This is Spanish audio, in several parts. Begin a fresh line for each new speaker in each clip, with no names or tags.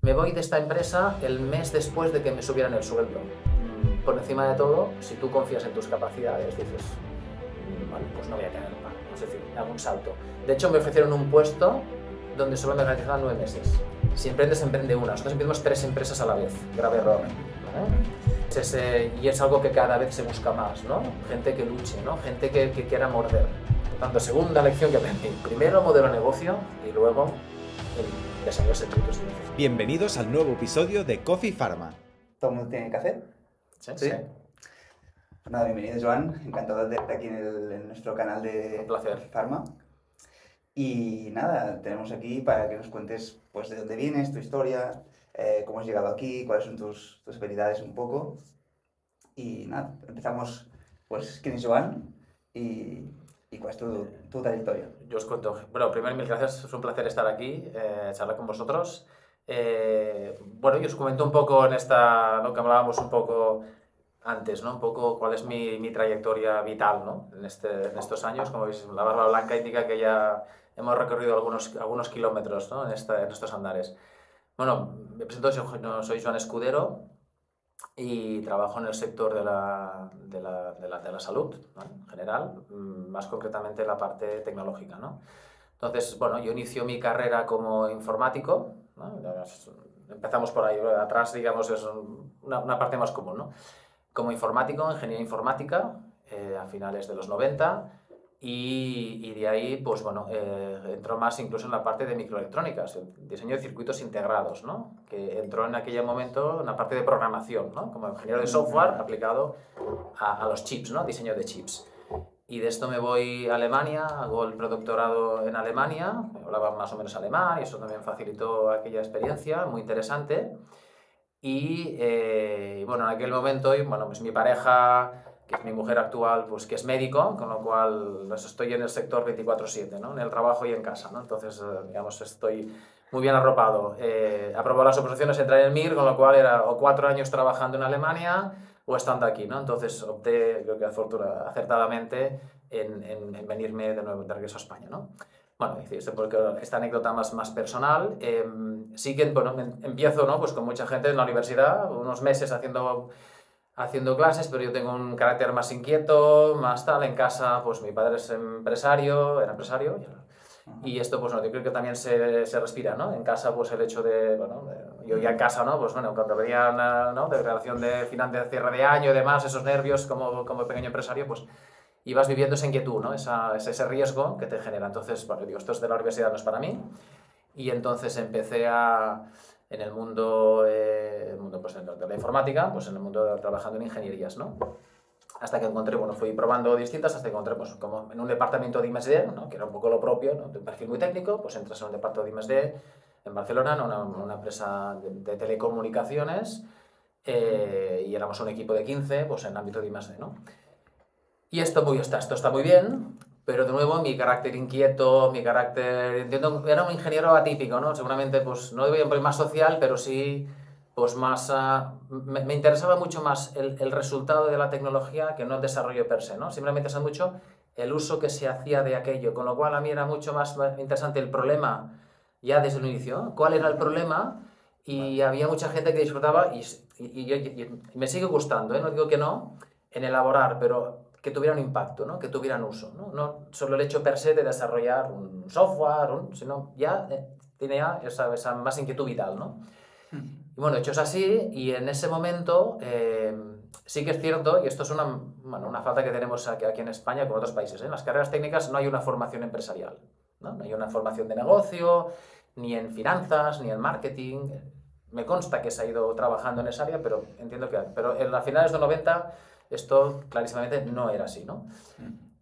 Me voy de esta empresa el mes después de que me subieran el sueldo. Por encima de todo, si tú confías en tus capacidades, dices, vale, pues no voy a tener paro, es decir, hago un salto. De hecho, me ofrecieron un puesto donde solo me garantizaban 9 meses. Si emprendes, emprende una. Nosotros emprendemos 3 empresas a la vez, grave error. Y es algo que cada vez se busca más, ¿no? Gente que luche, ¿no? Gente que quiera morder. Por tanto, segunda lección que aprendí. Primero modelo de negocio y luego el desarrollo de secretos de negocio.
Bienvenidos al nuevo episodio de Coffee Pharma.
¿Todo el mundo tiene café?
Sí.
Nada, bienvenido Joan, encantado de tenerte aquí en nuestro canal de
Un placer.
Coffee Pharma. Y nada, tenemos aquí para que nos cuentes pues de dónde vienes, tu historia, cómo has llegado aquí, cuáles son tus habilidades un poco. Y nada, empezamos, pues, quién es Joan y cuál es tu trayectoria.
Yo os cuento. Bueno, primero, mil gracias. Es un placer estar aquí, charlar con vosotros. Bueno, yo os comento un poco en lo que hablábamos un poco antes, ¿no? Un poco cuál es mi trayectoria vital, ¿no? En estos años. Como veis, la barba blanca indica que ya hemos recorrido algunos kilómetros, ¿no? En estos andares. Bueno, me presento, soy Joan Escudero y trabajo en el sector de la salud, ¿no? En general, más concretamente en la parte tecnológica, ¿no? Entonces, bueno, yo inicio mi carrera como informático, ¿no? Empezamos por ahí, atrás, digamos, es una parte más común, ¿no? Como informático, ingeniería informática, a finales de los 90, y de ahí, pues bueno, entró más incluso en la parte de microelectrónicas, el diseño de circuitos integrados, ¿no? Que entró en aquel momento en la parte de programación, ¿no? Como ingeniero de software aplicado a los chips, ¿no? Diseño de chips. Y de esto me voy a Alemania, hago el predoctorado en Alemania, hablaba más o menos alemán y eso también facilitó aquella experiencia, muy interesante. Y bueno, en aquel momento, bueno, pues mi pareja, que es mi mujer actual, pues que es médico, con lo cual pues, estoy en el sector 24/7, ¿no? En el trabajo y en casa, ¿no? Entonces, digamos, estoy muy bien arropado. Aprobó las oposiciones, entré en el MIR, con lo cual era o 4 años trabajando en Alemania o estando aquí, ¿no? Entonces opté, creo que acertadamente, en venirme de nuevo de regreso a España, ¿no? Bueno, porque esta anécdota más personal, sí que bueno, empiezo, ¿no? Pues con mucha gente en la universidad, unos meses haciendo clases, pero yo tengo un carácter más inquieto, más tal, en casa, pues mi padre es era empresario, y esto, pues no, yo creo que también se respira, ¿no? En casa, pues el hecho de, bueno, yo ya en casa, ¿no? Pues bueno, cuando venía ¿no? de declaración de final de cierre de año y demás, esos nervios como pequeño empresario, pues y vas viviendo esa inquietud, ¿no? Ese riesgo que te genera. Entonces, bueno, digo, esto es de la universidad, no es para mí. Y entonces empecé en el mundo, pues, de la informática, pues en el mundo trabajando en ingenierías, ¿no? Hasta que encontré, bueno, fui probando distintas, hasta que encontré, pues, como en un departamento de I+D, ¿no? Que era un poco lo propio, ¿no? De un perfil muy técnico, pues entras en un departamento de I+D en Barcelona, ¿no? una empresa de telecomunicaciones, y éramos un equipo de 15, pues en el ámbito de I+D, ¿no? Y esto está muy bien, pero de nuevo mi carácter inquieto, entiendo, era un ingeniero atípico, ¿no? Seguramente, pues no voy a más social, pero sí, pues más, me interesaba mucho más el resultado de la tecnología que no el desarrollo per se, ¿no? Siempre me interesa mucho el uso que se hacía de aquello, con lo cual a mí era mucho más interesante el problema ya desde el inicio, ¿no? ¿Cuál era el problema? Y había mucha gente que disfrutaba y me sigue gustando, ¿eh? No digo que no, en elaborar, pero que tuvieran impacto, ¿no? Que tuvieran uso, ¿no? No solo el hecho per se de desarrollar un software, sino ya tenía esa más inquietud vital, ¿no? Y bueno, hecho es así, y en ese momento sí que es cierto, y esto es una falta que tenemos aquí en España con otros países, ¿eh? En las carreras técnicas no hay una formación empresarial, ¿no? No hay una formación de negocio, ni en finanzas, ni en marketing. Me consta que se ha ido trabajando en esa área, pero entiendo que... Pero en las finales de los 90 esto clarísimamente no era así, ¿no?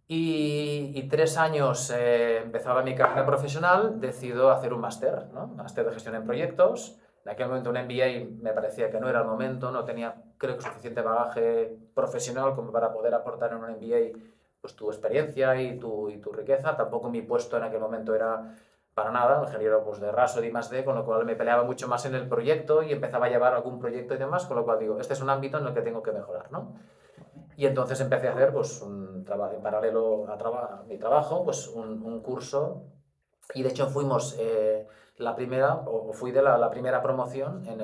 Y 3 años empezaba mi carrera profesional, decido hacer un máster, ¿no? Máster de gestión en proyectos. En aquel momento un MBA me parecía que no era el momento, no tenía, creo que, suficiente bagaje profesional como para poder aportar en un MBA pues, tu experiencia y tu riqueza. Tampoco mi puesto en aquel momento era para nada, ingeniero pues, de raso de I+D, con lo cual me peleaba mucho más en el proyecto y empezaba a llevar algún proyecto y demás, con lo cual digo, este es un ámbito en el que tengo que mejorar, ¿no? Y entonces empecé a hacer, pues, en paralelo a mi trabajo, pues, un curso. Y de hecho fuimos, la primera, o fui de la primera promoción en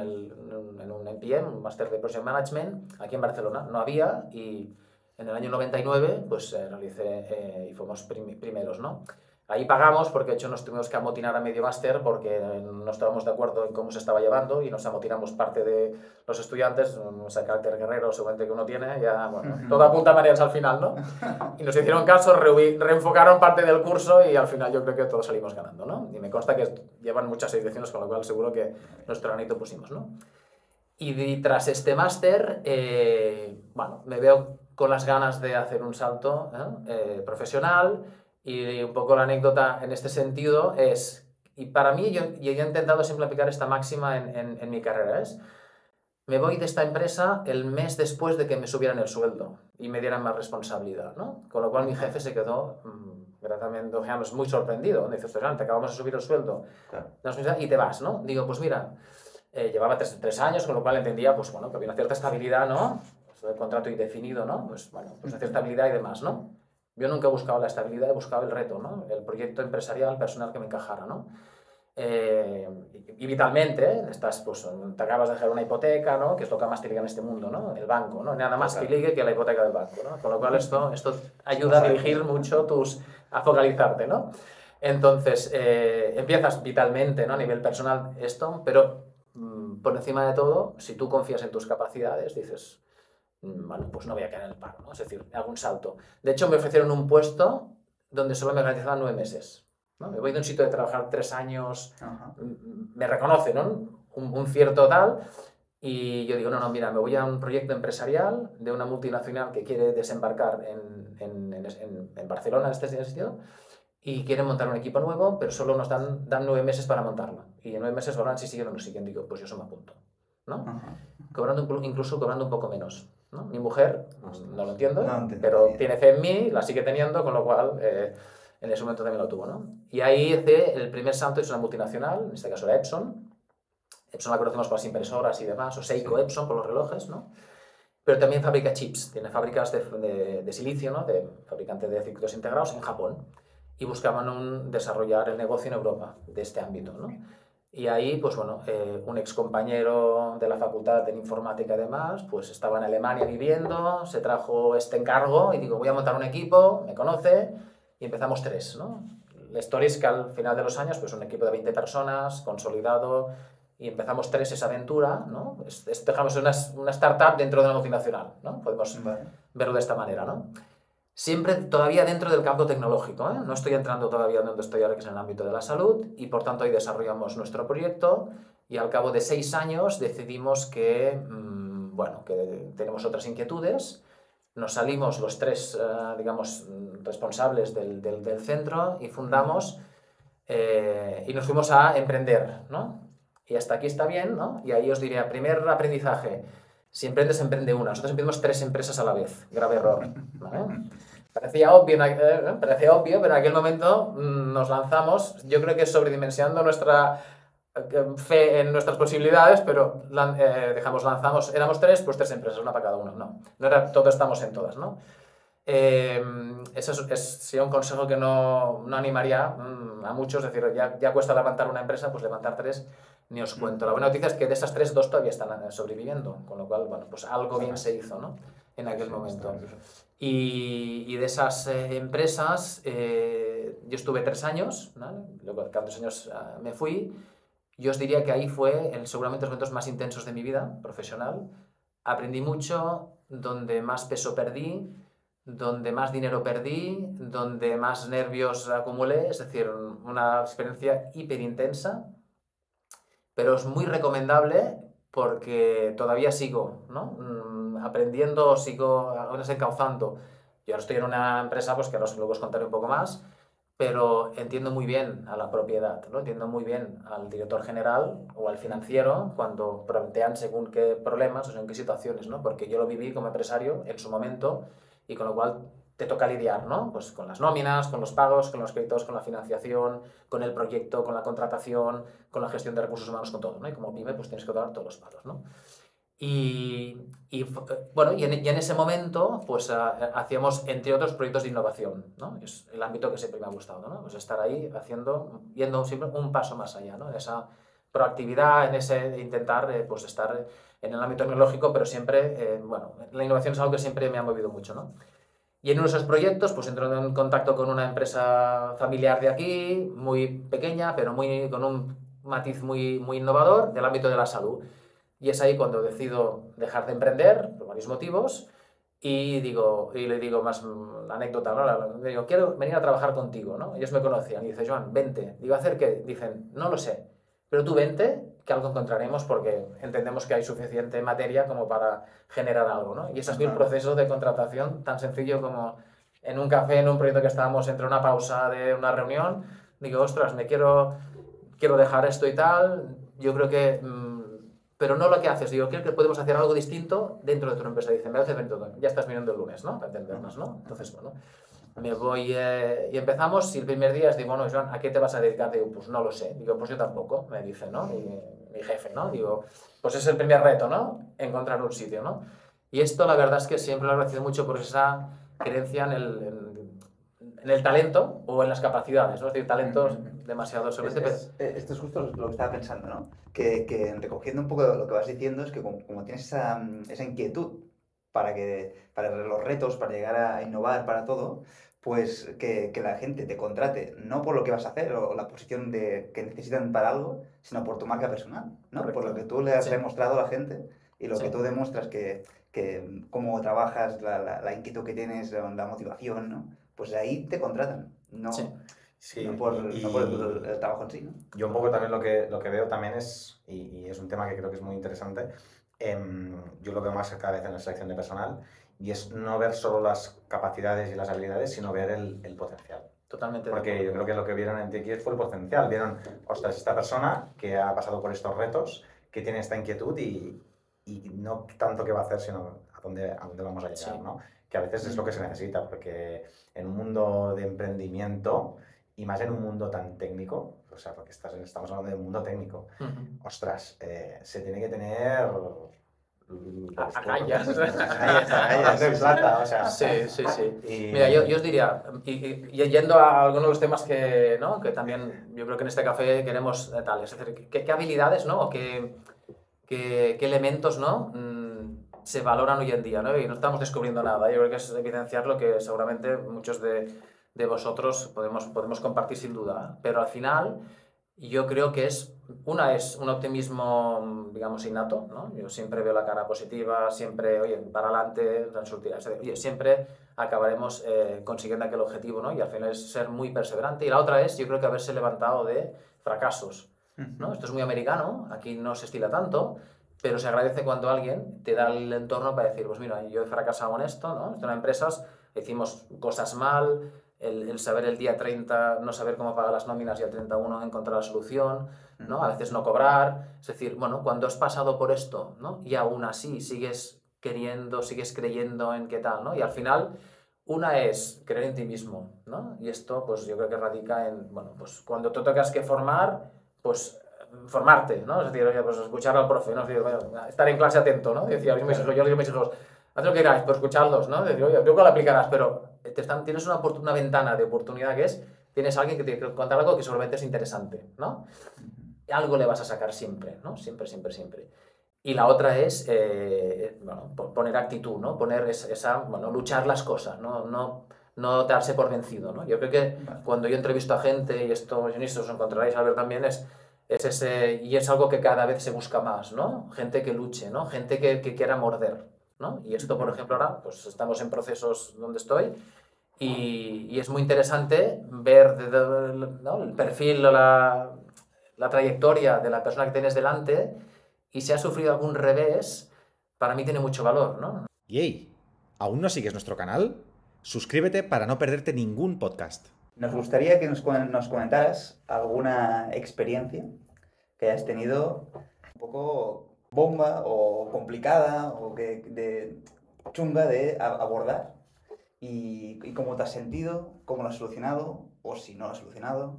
un MPM, un Máster de Project Management, aquí en Barcelona. No había, y en el año 99 pues realicé y fuimos primeros, ¿no? Ahí pagamos porque de hecho nos tuvimos que amotinar a medio máster porque no estábamos de acuerdo en cómo se estaba llevando y nos amotinamos parte de los estudiantes, ese carácter guerrero seguramente que uno tiene, ya, bueno, todo apunta a mareas al final, ¿no? Y nos hicieron caso, reenfocaron parte del curso y al final yo creo que todos salimos ganando, ¿no? Y me consta que llevan muchas ediciones, con lo cual seguro que nuestro granito pusimos, ¿no? Y tras este máster, bueno, me veo con las ganas de hacer un salto profesional. Y un poco la anécdota en este sentido es, y para mí yo he intentado siempre aplicar esta máxima en mi carrera, es, me voy de esta empresa el mes después de que me subieran el sueldo y me dieran más responsabilidad, ¿no? Con lo cual mi jefe se quedó gratamente, digamos, muy sorprendido. Dice, ostras, te acabamos de subir el sueldo y te vas, ¿no? Digo, pues mira, llevaba tres años, con lo cual entendía, pues bueno, que había una cierta estabilidad, ¿no? Pues, el contrato indefinido, ¿no? Pues bueno, pues una cierta estabilidad y demás, ¿no? Yo nunca he buscado la estabilidad, he buscado el reto, ¿no? El proyecto empresarial, personal que me encajara, ¿no? Y vitalmente, estás, pues, te acabas de dejar una hipoteca, ¿no? Que es lo que más te liga en este mundo, ¿no? El banco, ¿no? Nada más que ligue que la hipoteca del banco, ¿no? Con lo cual esto ayuda a dirigir mucho a focalizarte, ¿no? Entonces, empiezas vitalmente, ¿no? A nivel personal esto, pero por encima de todo, si tú confías en tus capacidades, dices, bueno, pues no voy a caer en el paro, ¿no? Es decir, hago un salto. De hecho, me ofrecieron un puesto donde solo me garantizaban 9 meses, ¿no? Me voy de un sitio de trabajar 3 años, me reconocen, ¿no? Un cierto tal, y yo digo, no, mira, me voy a un proyecto empresarial de una multinacional que quiere desembarcar en Barcelona, en este sitio, y quieren montar un equipo nuevo, pero solo nos dan 9 meses para montarlo. Y en 9 meses valoran si siguen o no siguen. Digo, pues yo eso me apunto, ¿no? Incluso cobrando un poco menos, ¿no? Mi mujer no lo entiendo, pero tiene fe en mí, la sigue teniendo, con lo cual en ese momento también lo tuvo, ¿no? Y ahí hice el primer salto, es una multinacional, en este caso era Epson. Epson la conocemos por las impresoras y demás, o Seiko Epson por los relojes, ¿no? Pero también fabrica chips, tiene fábricas de silicio, ¿no? De fabricante de circuitos integrados en Japón. Y buscaban desarrollar el negocio en Europa de este ámbito, ¿no? Y ahí, pues bueno, un ex compañero de la facultad en informática y demás, pues estaba en Alemania viviendo, se trajo este encargo y digo, voy a montar un equipo, me conoce, y empezamos 3, ¿no? La historia es que al final de los años, pues un equipo de 20 personas, consolidado, y empezamos 3 esa aventura, ¿no? Dejamos una startup dentro de una multinacional, ¿no? Podemos verlo de esta manera, ¿no? Siempre todavía dentro del campo tecnológico, ¿eh? No estoy entrando todavía donde estoy ahora, que es en el ámbito de la salud, y por tanto ahí desarrollamos nuestro proyecto y al cabo de 6 años decidimos que, bueno, que tenemos otras inquietudes. Nos salimos los 3, digamos, responsables del centro y fundamos y nos fuimos a emprender, ¿no? Y hasta aquí está bien, ¿no? Y ahí os diría, primer aprendizaje, si emprendes, emprende una. Nosotros emprendimos 3 empresas a la vez, grave error, ¿vale? Parecía obvio, pero en aquel momento nos lanzamos, yo creo que sobredimensionando nuestra fe en nuestras posibilidades, pero lanzamos, éramos 3, pues 3 empresas, una para cada uno, no era todo estamos en todas, ¿no? Ese sería un consejo que no animaría a muchos, es decir, ya cuesta levantar una empresa, pues levantar 3, ni os cuento. La buena noticia es que de esas 3, 2 todavía están sobreviviendo, con lo cual, bueno, pues algo bien se hizo, ¿no? En aquel momento. Y de esas empresas, yo estuve 3 años, ¿no? Luego de 3 años me fui. Yo os diría que ahí fue seguramente los momentos más intensos de mi vida profesional. Aprendí mucho, donde más peso perdí, donde más dinero perdí, donde más nervios acumulé, es decir, una experiencia hiper intensa, pero es muy recomendable porque todavía sigo, ¿no? Aprendiendo, sigo encauzando. Yo ahora estoy en una empresa, pues que ahora luego os contaré un poco más, pero entiendo muy bien a la propiedad, ¿no? Entiendo muy bien al director general o al financiero cuando plantean según qué problemas o según qué situaciones, ¿no? Porque yo lo viví como empresario en su momento y con lo cual te toca lidiar, ¿no? Pues con las nóminas, con los pagos, con los créditos, con la financiación, con el proyecto, con la contratación, con la gestión de recursos humanos, con todo, ¿no? Y como pyme, pues tienes que tomar todos los palos, ¿no? Bueno, y en ese momento pues hacíamos, entre otros, proyectos de innovación, ¿no? Es el ámbito que siempre me ha gustado, ¿no? Pues estar ahí yendo siempre un paso más allá, ¿no? En esa proactividad, en ese intentar pues estar en el ámbito tecnológico, pero siempre, bueno, la innovación es algo que siempre me ha movido mucho, ¿no? Y en uno de esos proyectos, pues entro en contacto con una empresa familiar de aquí, muy pequeña, pero con un matiz muy innovador del ámbito de la salud. Y es ahí cuando decido dejar de emprender, por varios motivos, y le digo más la anécdota, ¿no? Le digo, quiero venir a trabajar contigo, ¿no? Ellos me conocían y dice, Joan, vente. Digo, ¿hacer qué? Dicen, no lo sé, pero tú vente, que algo encontraremos porque entendemos que hay suficiente materia como para generar algo, ¿no? Y ese ha sido el proceso de contratación tan sencillo como en un café, en un proyecto que estábamos entre una pausa de una reunión, digo, ostras, quiero dejar esto y tal, yo creo que... pero no lo que haces, digo, creo que podemos hacer algo distinto dentro de tu empresa. Dicen, me parece todo, ya estás viniendo el lunes, ¿no? Para entendernos, ¿no? Entonces, bueno, me voy y empezamos, y el primer día digo, bueno, Joan, ¿a qué te vas a dedicar? Digo, pues no lo sé. Digo, pues yo tampoco, me dice, ¿no? Mi jefe, ¿no? Digo, pues es el primer reto, ¿no? Encontrar un sitio, ¿no? Y esto la verdad es que siempre lo he agradecido mucho por esa creencia en el talento o en las capacidades, ¿no? Es decir, talentos demasiado
esto es justo lo que estaba pensando, ¿no? Que recogiendo un poco lo que vas diciendo, es que como tienes esa inquietud para los retos, para llegar a innovar, para todo, pues que la gente te contrate, no por lo que vas a hacer o la posición que necesitan para algo, sino por tu marca personal, ¿no?
Correcto.
Por lo que tú le has
Sí.
demostrado a la gente y lo
Sí.
que tú demuestras que cómo trabajas, la inquietud que tienes, la motivación, ¿no? Pues ahí te contratan, no,
Sí.
Sí,
no por el trabajo en sí, ¿no?
Yo un poco también lo que veo también es, y es un tema que creo que es muy interesante, yo lo veo más cada vez en la selección de personal, y es no ver solo las capacidades y las habilidades, sino ver el potencial.
Totalmente.
Porque yo creo que lo que vieron en TX fue el potencial. Vieron, ostras, esta persona que ha pasado por estos retos, que tiene esta inquietud y no tanto qué va a hacer, sino a dónde vamos a llegar,
Sí.
¿no? Que a veces es lo que se necesita, porque en un mundo de emprendimiento, y más en un mundo tan técnico, o sea, porque estamos hablando de un mundo técnico, ostras, se tiene que tener...
Agallas.
Agallas de plata, o sea...
Sí.
Y...
Mira, yo os diría, y yendo a algunos de los temas ¿no? Que también yo creo que en este café queremos tal, es decir, ¿qué habilidades, ¿no? O qué elementos, ¿no? Se valoran hoy en día, ¿no? Y no estamos descubriendo nada. Yo creo que es evidenciar lo que seguramente muchos de vosotros podemos compartir sin duda. Pero al final yo creo que es un optimismo, digamos, innato, ¿no? Yo siempre veo la cara positiva, siempre, oye, para adelante, oye, siempre acabaremos consiguiendo aquel objetivo, ¿no? Y al final es ser muy perseverante. Y la otra es, yo creo que haberse levantado de fracasos, ¿no? Esto es muy americano, aquí no se estila tanto, pero se agradece cuando alguien te da el entorno para decir, pues mira, yo he fracasado en esto, ¿no? Esto en empresas, hicimos cosas mal, el saber el día 30, no saber cómo pagar las nóminas y el 31 encontrar la solución, ¿no? A veces no cobrar, es decir, bueno, cuando has pasado por esto, ¿no? Y aún así sigues queriendo, sigues creyendo en qué tal, ¿no? Y al final, una es creer en ti mismo, ¿no? Y esto, pues yo creo que radica en, bueno, pues cuando tú tocas que formar, pues formarte, ¿no? Es decir, oye, pues escuchar al profe, ¿no? Es decir, bueno, estar en clase atento, ¿no? Decía, yo les digo a mis hijos, haz lo que queráis, pero escucharlos, ¿no? Decir, oye, creo que lo aplicarás, pero tienes una ventana de oportunidad tienes a alguien que te contar algo que seguramente es interesante, ¿no? Algo le vas a sacar siempre, ¿no? Siempre. Y la otra es, bueno, poner actitud, ¿no? Poner bueno, luchar las cosas, no darse por vencido, ¿no? Yo creo que cuando yo entrevisto a gente, y esto os encontraréis a ver también, y es algo que cada vez se busca más, ¿no? Gente que luche, ¿no? Gente que quiera morder, ¿no? Y esto, por ejemplo, ahora, pues estamos en procesos donde estoy, y es muy interesante ver ¿no? El perfil o la trayectoria de la persona que tienes delante, y si ha sufrido algún revés, para mí tiene mucho valor, ¿no?
Yey, ¿aún no sigues nuestro canal? Suscríbete para no perderte ningún podcast.
Nos gustaría que nos comentaras alguna experiencia que hayas tenido un poco bomba o complicada o de chunga de abordar y cómo te has sentido, cómo lo has solucionado o si no lo has solucionado.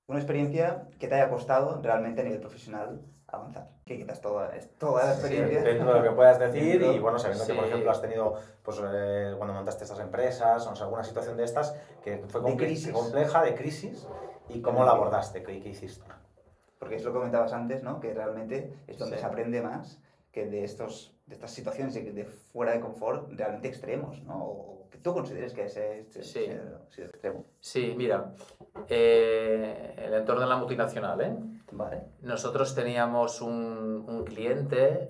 Una experiencia que te haya costado realmente a nivel profesional avanzar. Que quizás es toda la experiencia.
Dentro de lo que puedas decir
Dentro.
y bueno, sabiendo que por
Sí.
ejemplo has tenido, pues cuando montaste estas empresas, o sea, alguna situación de estas que fue
crisis.
compleja, de crisis, y cómo la abordaste, qué hiciste.
Porque es lo que comentabas antes, ¿no? Que realmente es donde
Sí.
se aprende más que de estas situaciones de fuera de confort realmente extremos, ¿no? O que tú consideres que ese
Sí.
ha sido extremo.
Sí, mira, el entorno de la multinacional, ¿eh?
Vale.
Nosotros teníamos un cliente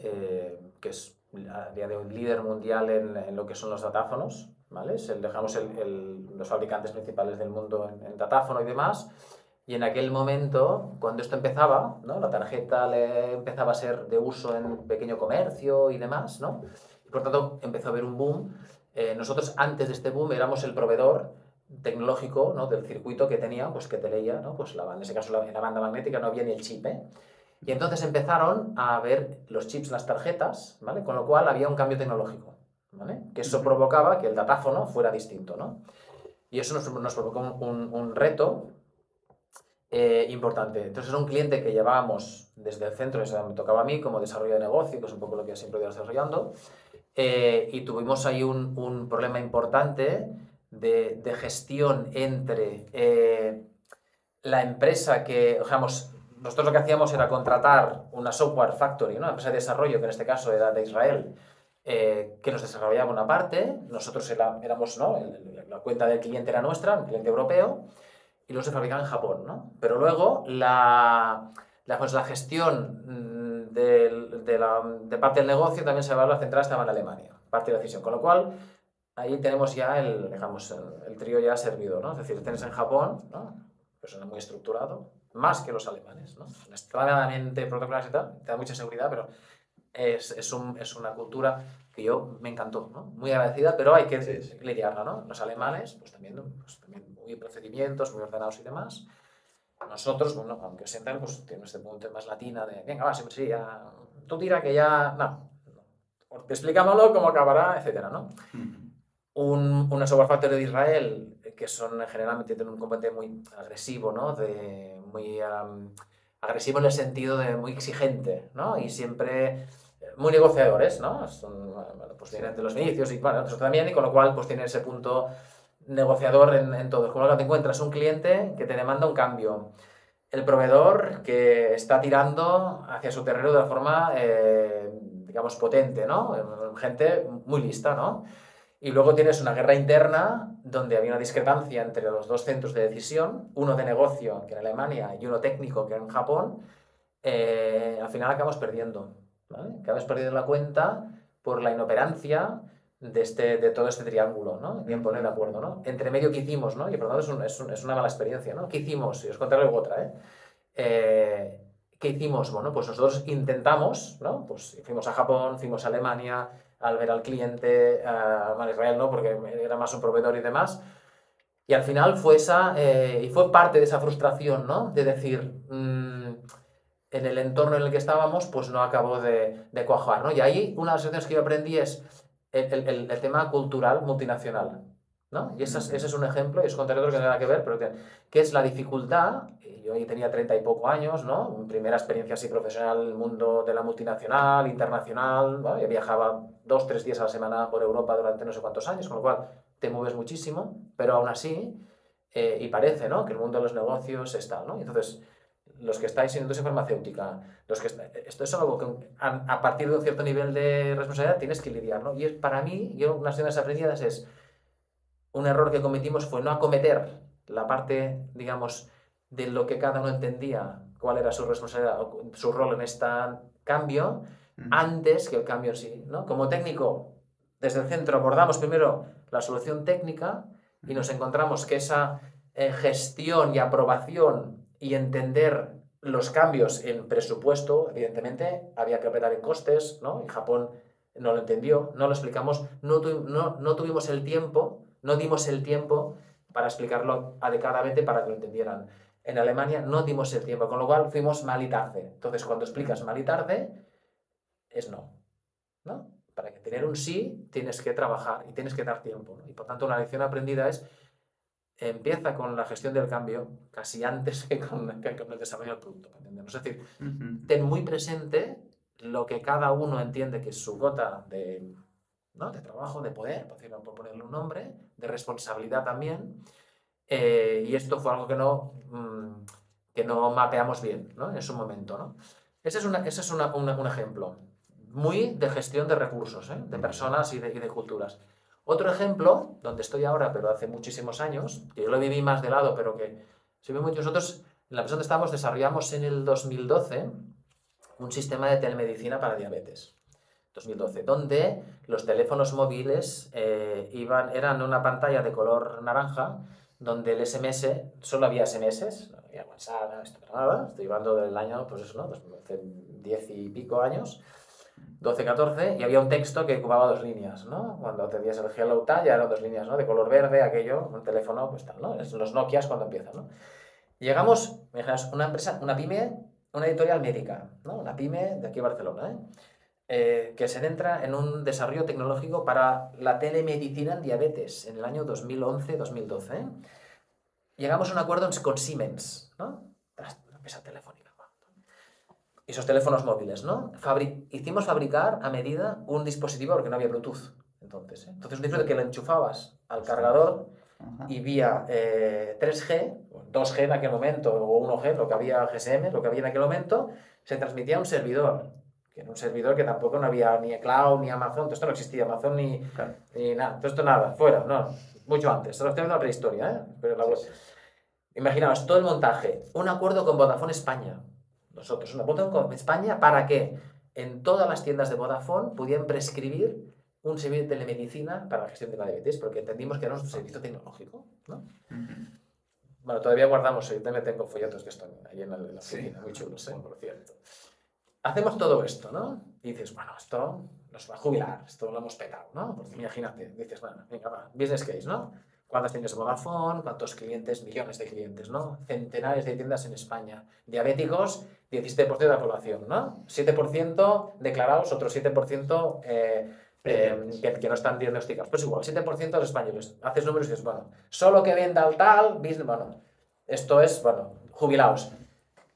que es a día de hoy líder mundial en lo que son los datáfonos, ¿vale? Dejamos los fabricantes principales del mundo en datáfono y demás. Y en aquel momento, cuando esto empezaba, ¿no? La tarjeta empezaba a ser de uso en pequeño comercio y demás, ¿no? Y por tanto empezó a haber un boom. Nosotros antes de este boom éramos el proveedor tecnológico, ¿no? Del circuito que tenía, pues que te leía, ¿no? Pues en ese caso la banda magnética, no había ni el chip, ¿eh? Y entonces empezaron a ver los chips en las tarjetas, ¿vale? Con lo cual había un cambio tecnológico, ¿vale? Que eso provocaba que el datáfono fuera distinto, ¿no? Y eso nos provocó un reto importante. Entonces era un cliente que llevábamos desde el centro, eso me tocaba a mí como desarrollo de negocio, que es un poco lo que siempre he ido desarrollando, y tuvimos ahí un problema importante de gestión entre la empresa que, digamos, nosotros lo que hacíamos era contratar una software factory, ¿no? Una empresa de desarrollo, que en este caso era de Israel, que nos desarrollaba una parte, nosotros éramos, ¿no? La cuenta del cliente era nuestra, un cliente europeo, y luego se fabricaba en Japón, ¿no? Pero luego pues la gestión de parte del negocio también se va a centrar, estaba en Alemania, parte de la decisión, con lo cual ahí tenemos ya el trío ya servido, ¿no? Es decir, tienes en Japón, ¿no? Persona muy estructurado, más que los alemanes, ¿no? Extremadamente protocolares y tal, te da mucha seguridad, pero es una cultura que yo me encantó, ¿no? Muy agradecida, pero hay que lidiarla, ¿no? Los alemanes, pues también muy procedimientos, muy ordenados y demás. Nosotros, bueno, aunque Occidental, pues tiene este punto más latina de, venga, va, siempre sí, ya, tú tira que ya, no, explicámoslo cómo acabará, etcétera, ¿no? Una software factory de Israel, que generalmente tienen un componente muy agresivo, ¿no? Muy agresivo en el sentido de muy exigente, ¿no? Y siempre muy negociadores, ¿no? Pues vienen de los inicios y bueno, nosotros también, y con lo cual pues tiene ese punto negociador en todo. Con lo que te encuentras un cliente que te demanda un cambio, el proveedor que está tirando hacia su terreno de una forma, digamos, potente, ¿no? Gente muy lista, ¿no? Y luego tienes una guerra interna donde había una discrepancia entre los dos centros de decisión, uno de negocio, que era Alemania, y uno técnico, que era en Japón. Al final acabamos perdiendo, ¿vale? Acabamos perdiendo la cuenta por la inoperancia de todo este triángulo, ¿no? Bien poner de acuerdo, ¿no? Entre medio que hicimos, ¿no? Y por lo tanto es una mala experiencia, ¿no? ¿Qué hicimos? Y os contaré luego otra, ¿eh? ¿Qué hicimos? Bueno, pues nosotros intentamos, ¿no? Pues fuimos a Japón, fuimos a Alemania, al ver al cliente, a Israel, ¿no? Porque era más un proveedor y demás. Y al final fue y fue parte de esa frustración, ¿no? De decir, en el entorno en el que estábamos, pues no acabó de cuajar, ¿no? Y ahí una de las lecciones que yo aprendí es el tema cultural multinacional, ¿no? Y ese es un ejemplo, y os contaré otro que no tiene nada que ver, pero que es la dificultad. Yo ahí tenía 30 y poco años, ¿no? Mi primera experiencia así profesional en el mundo de la multinacional, internacional, ¿no? Yo viajaba 2-3 días a la semana por Europa durante no sé cuántos años, con lo cual te mueves muchísimo, pero aún así, y parece, ¿no? Que el mundo de los negocios está, ¿no? Y entonces, los que estáis en industria farmacéutica, esto es algo que a partir de un cierto nivel de responsabilidad tienes que lidiar, ¿no? Y para mí, unas de las aprendidas es, un error que cometimos fue no acometer la parte, digamos, de lo que cada uno entendía, cuál era su responsabilidad, su rol en este cambio, antes que el cambio en sí, ¿no? Como técnico, desde el centro abordamos primero la solución técnica y nos encontramos que esa gestión y aprobación y entender los cambios en presupuesto, evidentemente, había que apretar en costes, ¿no? En Japón no lo entendió, no lo explicamos, no tuvimos el tiempo, no dimos el tiempo para explicarlo adecuadamente para que lo entendieran. En Alemania no dimos el tiempo, con lo cual fuimos mal y tarde. Entonces, cuando explicas mal y tarde, es no, ¿no? Para que tener un sí, tienes que trabajar y tienes que dar tiempo, ¿no? Y por tanto, una lección aprendida es empieza con la gestión del cambio casi antes que con el desarrollo del producto. ¿Entiendes? Es decir, ten muy presente lo que cada uno entiende que es su gota de, ¿no?, de trabajo, de poder, por ponerle un nombre, de responsabilidad también. Y esto fue algo que no mapeamos bien, ¿no?, en su momento, ¿no? Ese es un ejemplo muy de gestión de recursos, de personas y de culturas. Otro ejemplo, donde estoy ahora, pero hace muchísimos años, que yo lo viví más de lado, pero que si vemos nosotros, en la empresa donde estamos, desarrollamos en el 2012 un sistema de telemedicina para diabetes. 2012, donde los teléfonos móviles eran una pantalla de color naranja, donde el SMS, solo había SMS, no había WhatsApp, nada, estoy hablando del año, pues eso, ¿no?, hace 10 y pico años, 12, 14, y había un texto que ocupaba 2 líneas, ¿no? Cuando te días el hello tal, ya eran 2 líneas, ¿no?, de color verde, aquello, un teléfono, pues tal, ¿no? Es los Nokias cuando empiezan, ¿no? Llegamos, imaginaos, una empresa, una pyme, una editorial médica, ¿no?, una pyme de aquí de Barcelona, que se centra en un desarrollo tecnológico para la telemedicina en diabetes en el año 2011-2012. Llegamos a un acuerdo con Siemens, ¿no?, una empresa telefónica. Y esos teléfonos móviles, ¿no? Hicimos fabricar a medida un dispositivo porque no había Bluetooth. Entonces, un dispositivo que lo enchufabas al cargador y vía 3G, 2G en aquel momento, o 1G, lo que había GSM, lo que había en aquel momento, se transmitía a un servidor. Que era un servidor que tampoco no había ni cloud, ni Amazon, todo esto no existía, Amazon ni nada, todo esto nada, fuera, no, mucho antes, esto es la prehistoria, Pero imaginaos, todo el montaje, un acuerdo con Vodafone España. Nosotros, un acuerdo con España para que en todas las tiendas de Vodafone pudieran prescribir un servicio de telemedicina para la gestión de la diabetes, porque entendimos que era un servicio tecnológico, ¿no? Bueno, todavía guardamos, yo también tengo folletos que están ahí en la oficina, muy chulos, por cierto. Hacemos todo esto, ¿no? Y dices, bueno, esto nos va a jubilar, esto lo hemos petado, ¿no? Porque imagínate, dices, bueno, venga, va, business case, ¿no? ¿Cuántas tienes de Vodafone? ¿Cuántos clientes? Millones de clientes, ¿no? Centenares de tiendas en España. Diabéticos, 17% de la población, ¿no? 7% declarados, otro 7% que no están diagnosticados. Pues igual, 7% de los españoles. Haces números y dices, bueno, solo que venda al tal, business, bueno, esto es, bueno, jubilados.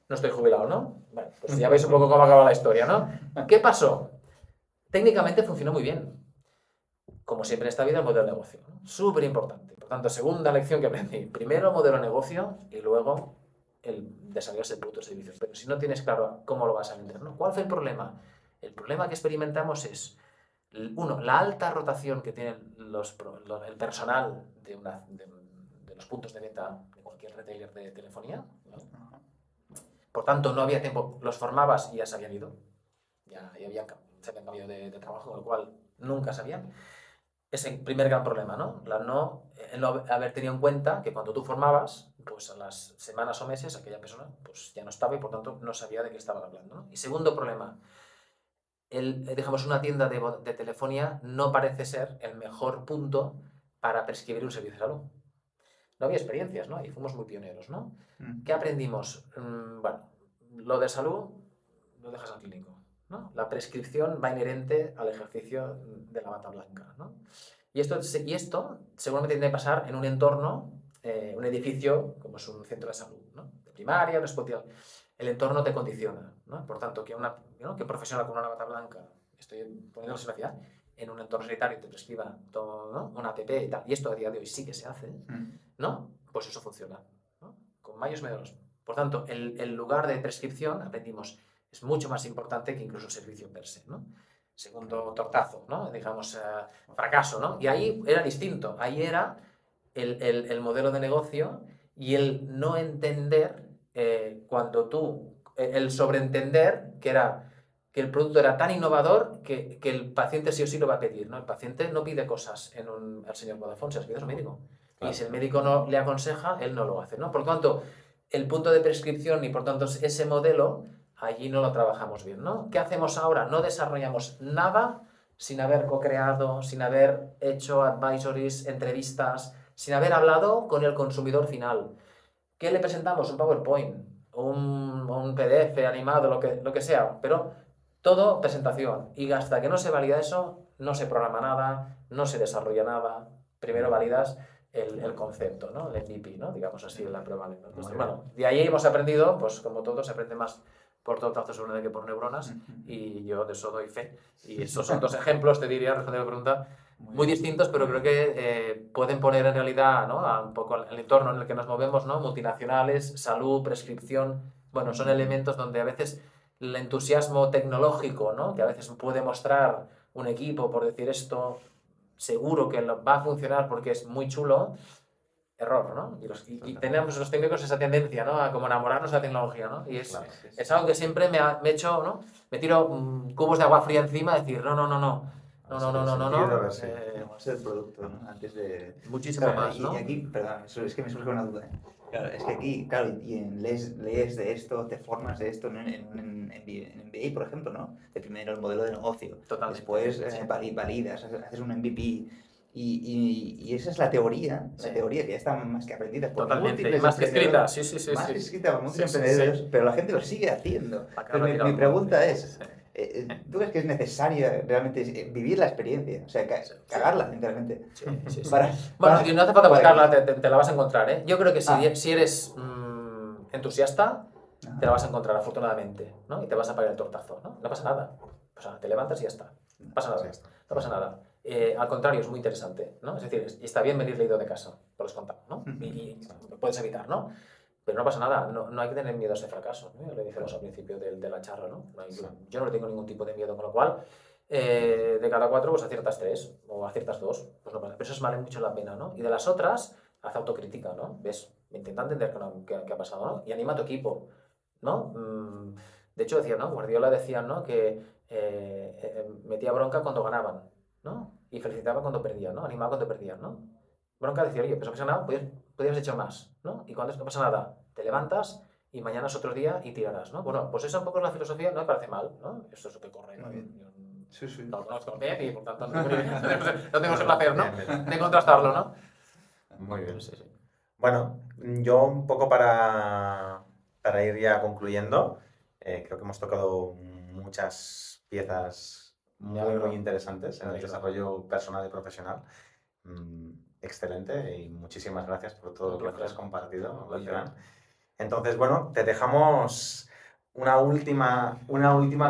No estoy jubilado, ¿no? Bueno, pues ya veis un poco cómo acaba la historia, ¿no? ¿Qué pasó? Técnicamente funcionó muy bien. Como siempre en esta vida, el modelo de negocio, ¿no? Súper importante. Por tanto, segunda lección que aprendí. Primero el modelo de negocio y luego el desarrollarse el producto o servicio. Pero si no tienes claro cómo lo vas a vender, ¿no? ¿Cuál fue el problema? El problema que experimentamos es, uno, la alta rotación que tiene el personal de los puntos de venta de cualquier retailer de telefonía, ¿no? Por tanto, no había tiempo. Los formabas y ya se habían ido. Ya se habían cambiado de trabajo, con lo cual nunca sabían. Es el primer gran problema, ¿no? El no haber tenido en cuenta que cuando tú formabas, pues a las semanas o meses aquella persona pues ya no estaba y por tanto no sabía de qué estaban hablando, ¿no? Y segundo problema, digamos, una tienda de telefonía no parece ser el mejor punto para prescribir un servicio de salud. No había experiencias, ¿no? Y fuimos muy pioneros, ¿no? ¿Qué aprendimos? Bueno, lo de salud lo dejas al clínico, ¿no? La prescripción va inherente al ejercicio de la bata blanca, ¿no? Y esto seguramente tiene que pasar en un entorno, un edificio, como es un centro de salud, ¿no? De primaria, un hospital. El entorno te condiciona, ¿no? Por tanto, que un profesional con una bata blanca, estoy poniendo la ciudad, en un entorno sanitario te prescriba todo, ¿no? Una app y tal, y esto a día de hoy sí que se hace, ¿no? Pues eso funciona, ¿no? Con mayores medios. Por tanto, el lugar de prescripción, aprendimos, es mucho más importante que incluso el servicio per se, ¿no? Segundo tortazo, ¿no? Digamos, fracaso, ¿no? Y ahí era distinto, ahí era el modelo de negocio y el no entender el sobreentender que el producto era tan innovador que el paciente sí o sí lo va a pedir, ¿no? El paciente no pide cosas al señor Vodafone, se las pide a su médico. Claro. Y si el médico no le aconseja, él no lo hace, ¿no? Por lo tanto, el punto de prescripción y por tanto ese modelo, allí no lo trabajamos bien, ¿no? ¿Qué hacemos ahora? No desarrollamos nada sin haber co-creado, sin haber hecho advisories, entrevistas, sin haber hablado con el consumidor final. ¿Qué le presentamos? Un PowerPoint, un PDF animado, lo que sea, pero todo presentación. Y hasta que no se valida eso, no se programa nada, no se desarrolla nada. Primero validas el concepto, ¿no? El MVP, ¿no? Digamos así, la prueba. Entonces, bueno, de ahí hemos aprendido, pues como todo, se aprende más por tortazo seguro que por neuronas, y yo de eso doy fe. Y esos son 2 ejemplos, te diría, respondiendo a la pregunta, muy distintos, pero creo que pueden poner en realidad, ¿no? A un poco el entorno en el que nos movemos, ¿no? Multinacionales, salud, prescripción, bueno, son elementos donde a veces el entusiasmo tecnológico, ¿no? Que a veces puede mostrar un equipo por decir esto, seguro que va a funcionar porque es muy chulo, error, ¿no? Y tenemos los técnicos esa tendencia, ¿no? A como enamorarnos de la tecnología, ¿no? Y es algo que siempre me he hecho, ¿no? Me tiro cubos de agua fría encima y decir, no.
Es el producto, ¿no? Antes de...
Muchísimo más, ¿no?
Y aquí, perdón, es que me surge una duda. Claro, es que aquí, claro, lees de esto, te formas de esto en MBA, por ejemplo, ¿no? De primero el modelo de negocio.
Totalmente.
Después validas, haces un MVP. Y esa es la teoría que ya está más que aprendida por
Totalmente,
múltiples
más que escrita,
emprendedores,
sí.
más que escrita por múltiples emprendedores, pero la gente lo sigue haciendo. Entonces, mi pregunta es, ¿tú crees que es necesario realmente vivir la experiencia? O sea, cagarla, literalmente.
Sí.
Para-
No hace falta
para-
buscarla, te la vas a encontrar, ¿eh? Yo creo que si eres entusiasta, te la vas a encontrar, afortunadamente, ¿no? Y te vas a pagar el tortazo, ¿no? No pasa nada. O sea, te levantas y ya está. No pasa nada. No pasa nada. Al contrario, es muy interesante, ¿no? Es decir, está bien venir leído de casa, por descontado, ¿no? Y puedes evitar, ¿no? Pero no pasa nada, no hay que tener miedo a ese fracaso, ¿no? Lo dijimos al principio de la charla, ¿no? Yo no le tengo ningún tipo de miedo, con lo cual, de cada 4, pues aciertas 3 o aciertas 2, pues no pasa. Pero eso vale mucho la pena, ¿no? Y de las otras, haz autocrítica, ¿no? ¿Ves? Intenta entender qué ha pasado, ¿no? Y anima a tu equipo, ¿no? De hecho, decía, ¿no? Guardiola decía, ¿no? Que metía bronca cuando ganaban, ¿no? Y felicitaba cuando perdían, ¿no? Animaba cuando perdían, ¿no? Bronca decía, oye, pues no pasa nada, podías haber hecho más, ¿no? Y cuando no pasa nada, te levantas y mañana es otro día y tirarás, ¿no? Bueno, pues esa un poco es la filosofía, no me parece mal, ¿no? Esto es lo que corre, ¿no?
Sí.
No lo conozco bien y por tanto no tenemos el placer, ¿no? De contrastarlo, ¿no?
Muy bien.
Sí.
Bueno, yo un poco para ir ya concluyendo, creo que hemos tocado muchas piezas muy interesantes en el desarrollo personal y profesional. Excelente y muchísimas gracias por todo lo que nos has compartido, Joan. Entonces, bueno, te dejamos una última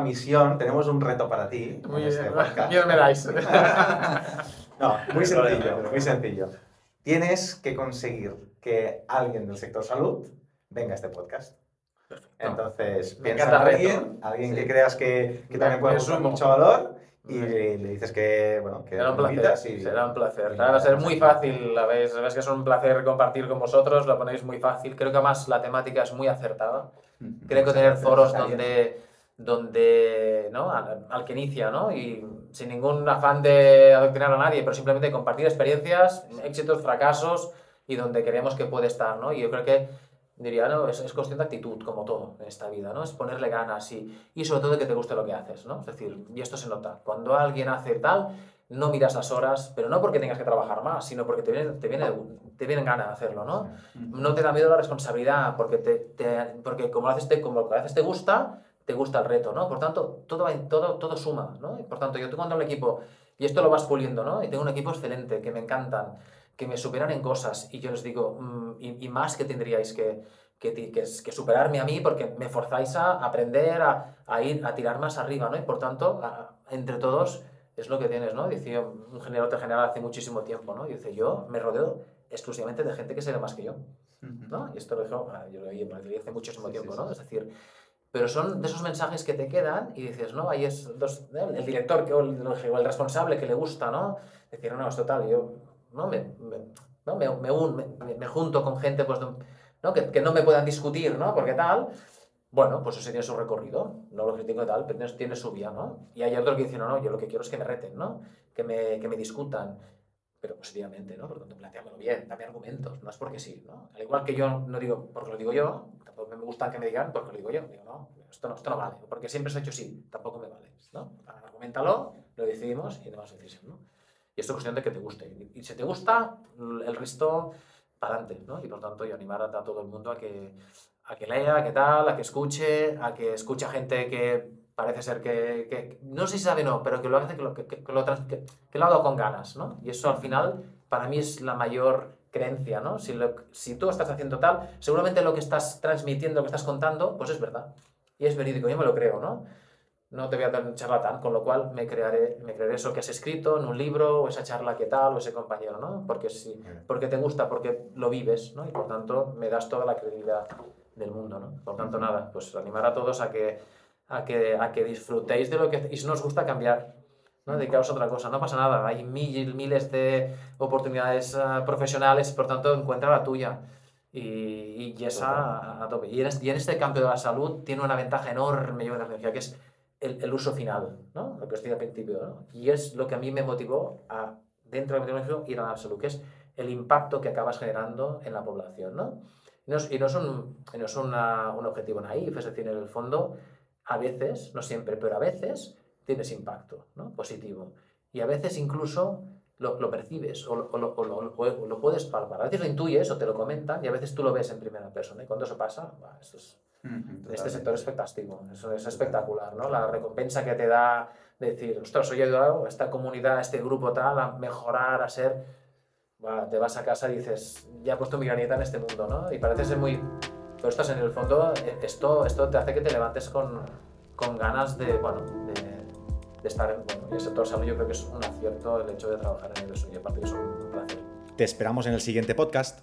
misión. Tenemos un reto para ti.
Muy
en este
bien,
podcast.
miedo me dais.
No, muy sencillo. Tienes que conseguir que alguien del sector salud venga a este podcast.
Perfecto.
Entonces,
Me
piensa en
encanta el reto.
alguien que creas que también puede aportar
sumo.
mucho valor y le dices que
Será un
lo invitas
placer,
y-
será un placer.
y-
Va a ser muy fácil, sabes que es un placer compartir con vosotros, lo ponéis muy fácil. Creo que además la temática es muy acertada. Creo que tener foros donde ¿no? al que inicia, ¿no? Y sin ningún afán de adoctrinar a nadie, pero simplemente compartir experiencias, éxitos, fracasos y donde creemos que puede estar, ¿no? Y yo creo que diría, ¿no? Es cuestión de actitud, como todo en esta vida, ¿no? Es ponerle ganas y sobre todo que te guste lo que haces, ¿no? Es decir, y esto se nota. Cuando alguien hace tal, no miras las horas, pero no porque tengas que trabajar más, sino porque te vienen ganas de hacerlo, ¿no? No te da miedo la responsabilidad, porque como lo haces te gusta el reto, ¿no? Por tanto, todo suma, ¿no? Y por tanto, yo tengo un equipo, y esto lo vas puliendo, ¿no? Y tengo un equipo excelente, que me encantan, que me superan en cosas, y yo les digo, y más que tendríais que superarme a mí, porque me forzáis a aprender, a ir, a tirar más arriba, ¿no? Y por tanto, entre todos, es lo que tienes, ¿no? Decía un general hace muchísimo tiempo, ¿no? Y dice, yo me rodeo exclusivamente de gente que sabe más que yo, ¿no? Y esto lo dijo, yo lo oí hace muchísimo tiempo, ¿no? Es decir, pero son de esos mensajes que te quedan y dices, no, ahí es el director o el responsable que le gusta, ¿no? Decir, no, es total, yo ¿no? me junto con gente pues, ¿no? que no me puedan discutir, ¿no? Porque tal, bueno, pues ese tiene su recorrido, no lo critico y tal, pero tiene su vía, ¿no? Y hay otro que dice, no, yo lo que quiero es que me reten, ¿no? Que me discutan, pero positivamente, ¿no? Por lo tanto, planteámoslo bien, dame argumentos, no es porque sí, ¿no? Al igual que yo no digo porque lo digo yo, tampoco me gusta que me digan porque lo digo yo, digo, no, esto no vale, porque siempre se ha hecho sí, tampoco me vale, ¿no? Argumentalo, lo decidimos y tomamos decisión, ¿no? Y esto es cuestión de que te guste. Y si te gusta, el resto, para adelante, ¿no? Y por tanto, yo animar a todo el mundo a que lea, a que escuche a gente que parece ser que no sé si sabe o no, pero que lo hace, que lo haga con ganas, ¿no? Y eso al final, para mí es la mayor creencia, ¿no? Si tú estás haciendo tal, seguramente lo que estás transmitiendo, lo que estás contando, pues es verdad. Y es verídico, yo me lo creo, ¿no? No te voy a dar un charlatán, con lo cual me crearé eso que has escrito en un libro, o esa charla que tal, o ese compañero, ¿no? Porque sí, porque te gusta, porque lo vives, ¿no? Y por tanto me das toda la credibilidad del mundo, ¿no? Por tanto, nada, pues animar a todos a que disfrutéis de lo que... Y si no os gusta, cambiar, ¿no? Dedicaos a otra cosa, no pasa nada, hay miles de oportunidades profesionales, por tanto, encuentra la tuya. Y esa a tope. Y en este campo de la salud tiene una ventaja enorme, yo creo, que es el uso final, ¿no? Lo que os decía al principio, ¿no? Y es lo que a mí me motivó a, dentro de la tecnología, ir a la salud, que es el impacto que acabas generando en la población, ¿no? No es un objetivo naif, es decir, en el fondo, a veces, no siempre, pero a veces tienes impacto, ¿no? Positivo. Y a veces incluso lo percibes o lo puedes palpar. A veces lo intuyes o te lo comentan y a veces tú lo ves en primera persona. Y cuando eso pasa, esto es... Este sector es fantástico, eso es espectacular, ¿no? La recompensa que te da de decir, ostras, hoy he ayudado a esta comunidad, a este grupo tal, a mejorar, a ser... te vas a casa y dices, ya he puesto mi granita en este mundo, ¿no? Y parece ser muy... Pero estás en el fondo, esto te hace que te levantes con ganas de estar en... Bueno, y el sector salud yo creo que es un acierto el hecho de trabajar en eso, y aparte que es un placer.
Te esperamos en el siguiente podcast.